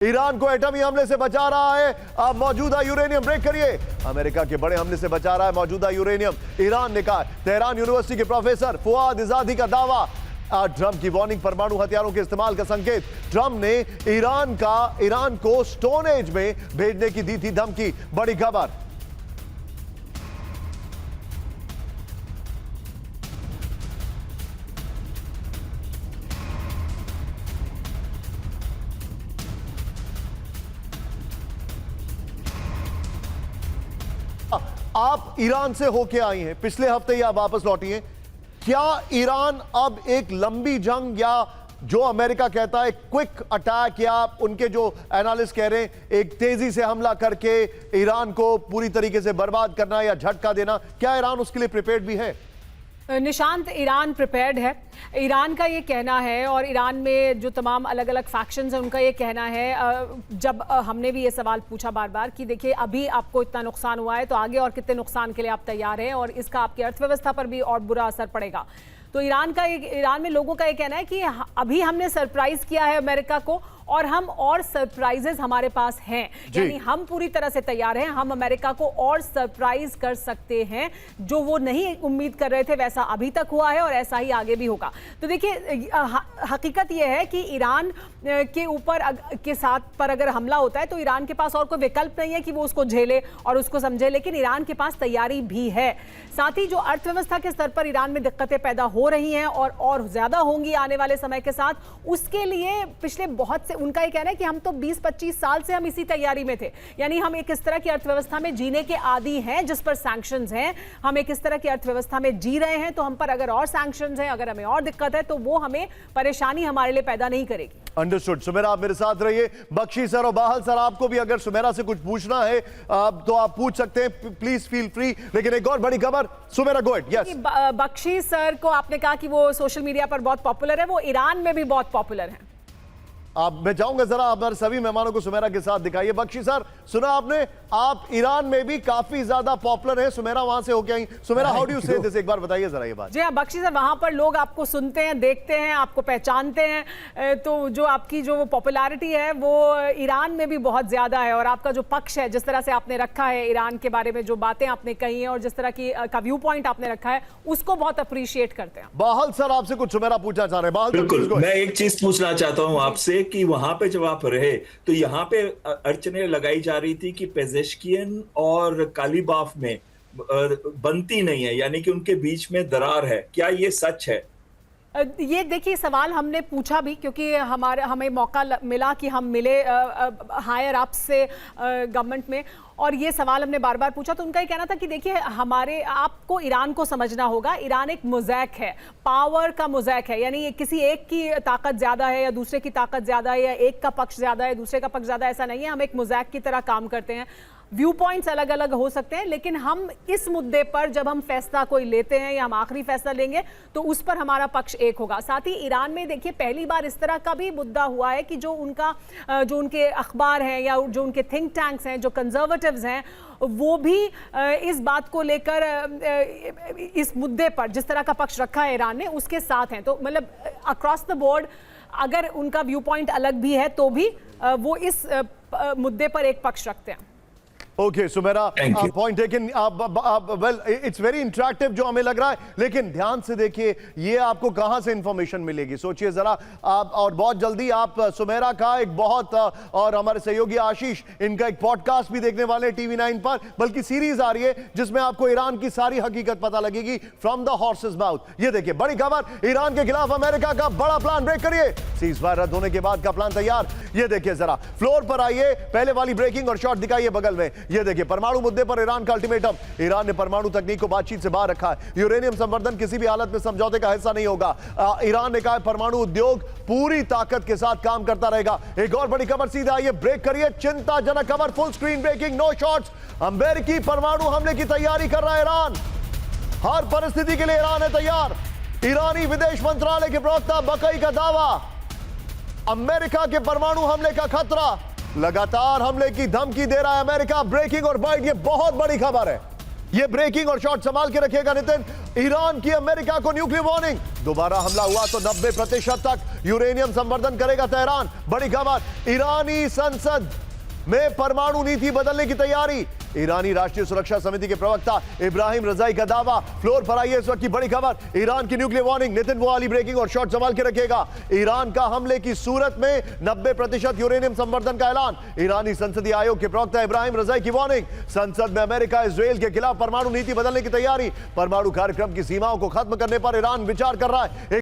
Iran को एटमी हमले से बचा रहा है अब मौजूदा यूरेनियम। ब्रेक करिए। अमेरिका के बड़े हमले से बचा रहा है मौजूदा यूरेनियम, ईरान ने कहा। तेहरान यूनिवर्सिटी के प्रोफेसर फुआद इजादी का दावा। ट्रंप की वार्निंग, परमाणु हथियारों के इस्तेमाल का संकेत। ट्रंप ने ईरान को स्टोन एज में भेजने की दी थी धमकी। बड़ी खबर। आप ईरान से होके आई हैं, पिछले हफ्ते ही आप वापस लौटी हैं। क्या ईरान अब एक लंबी जंग या जो अमेरिका कहता है क्विक अटैक या उनके जो एनालिस्ट कह रहे हैं एक तेजी से हमला करके ईरान को पूरी तरीके से बर्बाद करना या झटका देना, क्या ईरान उसके लिए प्रिपेयर्ड भी है? निशांत, ईरान प्रिपेयर्ड है। ईरान का ये कहना है और ईरान में जो तमाम अलग अलग फैक्शंस हैं उनका ये कहना है, जब हमने भी ये सवाल पूछा बार बार कि देखिए अभी आपको इतना नुकसान हुआ है तो आगे और कितने नुकसान के लिए आप तैयार हैं और इसका आपकी अर्थव्यवस्था पर भी और बुरा असर पड़ेगा। तो ईरान में लोगों का ये कहना है कि अभी हमने सरप्राइज किया है अमेरिका को और हम और सरप्राइजेस हमारे पास हैं, यानी हम पूरी तरह से तैयार हैं। हम अमेरिका को और सरप्राइज कर सकते हैं, जो वो नहीं उम्मीद कर रहे थे वैसा अभी तक हुआ है और ऐसा ही आगे भी होगा। तो देखिए हकीकत यह है कि ईरान के ऊपर के साथ पर अगर हमला होता है तो ईरान के पास और कोई विकल्प नहीं है कि वो उसको झेले और उसको समझे, लेकिन ईरान के पास तैयारी भी है। साथ ही जो अर्थव्यवस्था के स्तर पर ईरान में दिक्कतें पैदा हो रही हैं और ज्यादा होंगी आने वाले समय के साथ, उसके लिए पिछले बहुत से उनका ये कहना है कि हम तो 20-25 साल से हम इसी तैयारी में थे, यानी हम एक इस तरह की अर्थव्यवस्था में जीने के आदी हैं जिस पर सैंक्शंस हैं। हम एक इस तरह की अर्थव्यवस्था में जी रहे हैं, तो हम पर अगर और सैंक्शंस हैं, अगर हमें और दिक्कत है तो वो हमें परेशानी हमारे लिए पैदा नहीं करेगी। अंडरस्टूड। सुमेरा आप मेरे साथ रहिए। बख्शी सर और बाहल सर, आपको भी अगर सुमेरा से कुछ पूछना है तो आप पूछ सकते हैं, प्लीज फील फ्री। लेकिन एक और बड़ी खबर, Sumera go ahead. Yes. Bakshi sir को आपने कहा कि वो सोशल मीडिया पर बहुत पॉपुलर है, वो ईरान में भी बहुत पॉपुलर है। मैं चाहूंगा जरा हमारे सभी मेहमानों को सुमेरा के साथ दिखाइए। बख्शी सर, सुना आपने, आप ईरान में भी काफी ज्यादा पॉपुलर है। सुमेरा वहां से होके आई। सुमेरा, हाउ डू यू से दिस, एक बार बताइए जरा ये बात। जी हाँ बख्शी सर, वहां पर लोग आपको सुनते हैं, देखते हैं, आपको पहचानते हैं, तो जो आपकी जो पॉपुलैरिटी है वो ईरान में भी बहुत ज्यादा है और आपका जो पक्ष है, जिस तरह से आपने रखा है ईरान के बारे में, जो बातें आपने कही हैं और जिस तरह की का व्यू पॉइंट आपने रखा है, उसको बहुत अप्रिशिएट करते हैं। बाहल सर, आपसे कुछ सुमेरा पूछना चाह रहे हैं। बिल्कुल, मैं एक चीज पूछना चाहता हूं आपसे कि वहां पे जब आप रहे तो यहाँ पे अड़चने लगाई जा रही थी कि पेजेश्कियन और कालीबाफ में बनती नहीं है, यानी कि उनके बीच में दरार है, क्या ये सच है? ये देखिए सवाल हमने पूछा भी, क्योंकि हमें मौका मिला कि हम मिले हायर अप से गवर्नमेंट में, और ये सवाल हमने बार बार पूछा। तो उनका ये कहना था कि देखिए आपको ईरान को समझना होगा, ईरान एक मोज़ैक है, पावर का मोज़ैक है, यानी किसी एक की ताकत ज्यादा है या दूसरे की ताकत ज्यादा है या एक का पक्ष ज्यादा है दूसरे का पक्ष ज्यादा, ऐसा नहीं है। हम एक मोज़ैक की तरह काम करते हैं। व्यू पॉइंट्स अलग अलग हो सकते हैं, लेकिन हम इस मुद्दे पर जब हम फैसला कोई लेते हैं या हम आखिरी फैसला लेंगे तो उस पर हमारा पक्ष एक होगा। साथ ही ईरान में देखिए पहली बार इस तरह का भी मुद्दा हुआ है कि जो उनके अखबार हैं या जो उनके थिंक टैंक्स हैं, जो कंजर्वेटिव्स हैं, वो भी इस बात को लेकर इस मुद्दे पर जिस तरह का पक्ष रखा है ईरान ने, उसके साथ हैं। तो मतलब अक्रॉस द बोर्ड अगर उनका व्यू पॉइंट अलग भी है तो भी वो इस मुद्दे पर एक पक्ष रखते हैं। Okay Sumera, point taken. Well, it's very interactive जो हमें लग रहा है, लेकिन ध्यान से देखिए ये आपको कहां से इंफॉर्मेशन मिलेगी, सोचिए जरा आप। और बहुत जल्दी आप सुमेरा का एक बहुत और हमारे सहयोगी आशीष, इनका एक पॉडकास्ट भी देखने वाले TV9 पर, बल्कि सीरीज आ रही है जिसमें आपको ईरान की सारी हकीकत पता लगेगी फ्रॉम द हॉर्सेस माउथ। ये देखिए बड़ी खबर, ईरान के खिलाफ अमेरिका का बड़ा प्लान। ब्रेक करिए। सीज फायर रद्द होने के बाद का प्लान तैयार। ये देखिए जरा, फ्लोर पर आइए, पहले वाली ब्रेकिंग और शॉट दिखाइए बगल में। ये देखिए परमाणु मुद्दे पर ईरान का अल्टीमेटम। ईरान ने परमाणु तकनीक को बातचीत से बाहर रखा है। यूरेनियम संवर्धन किसी भी हालत में समझौते का हिस्सा नहीं होगा। ईरान ने कहा परमाणु उद्योग पूरी ताकत के साथ काम करता रहेगा। एक और बड़ी खबर सीधा आइए, ब्रेक करिए। चिंताजनक खबर, full screen breaking, no shots. अमेरिकी परमाणु हमले की तैयारी कर रहा है ईरान। हर परिस्थिति के लिए ईरान है तैयार। ईरानी विदेश मंत्रालय के प्रवक्ता बकई का दावा, अमेरिका के परमाणु हमले का खतरा, लगातार हमले की धमकी दे रहा है अमेरिका। ब्रेकिंग और बाइट, ये बहुत बड़ी खबर है। ये ब्रेकिंग और शॉट संभाल के रखिएगा नितिन। ईरान की अमेरिका को न्यूक्लियर वार्निंग, दोबारा हमला हुआ तो 90% तक यूरेनियम संवर्धन करेगा तेहरान। बड़ी खबर, ईरानी संसद में परमाणु नीति बदलने की तैयारी। ईरानी राष्ट्रीय सुरक्षा समिति के प्रवक्ता इब्राहिम रजाई का दावा। फ्लोर पर आई है इस वक्त की बड़ी खबर, ईरान की न्यूक्लियर वार्निंग, नितिन वाली ब्रेकिंग और शॉट संभाल के रखेगा। ईरान का हमले की सूरत में 90% यूरेनियम संवर्धन का ऐलान। ईरानी संसदीय आयोग के प्रवक्ता इब्राहिम रजाई की वार्निंग, संसद में अमेरिका इजरायल के खिलाफ परमाणु नीति बदलने की तैयारी। परमाणु कार्यक्रम की सीमाओं को खत्म करने पर ईरान विचार कर रहा है।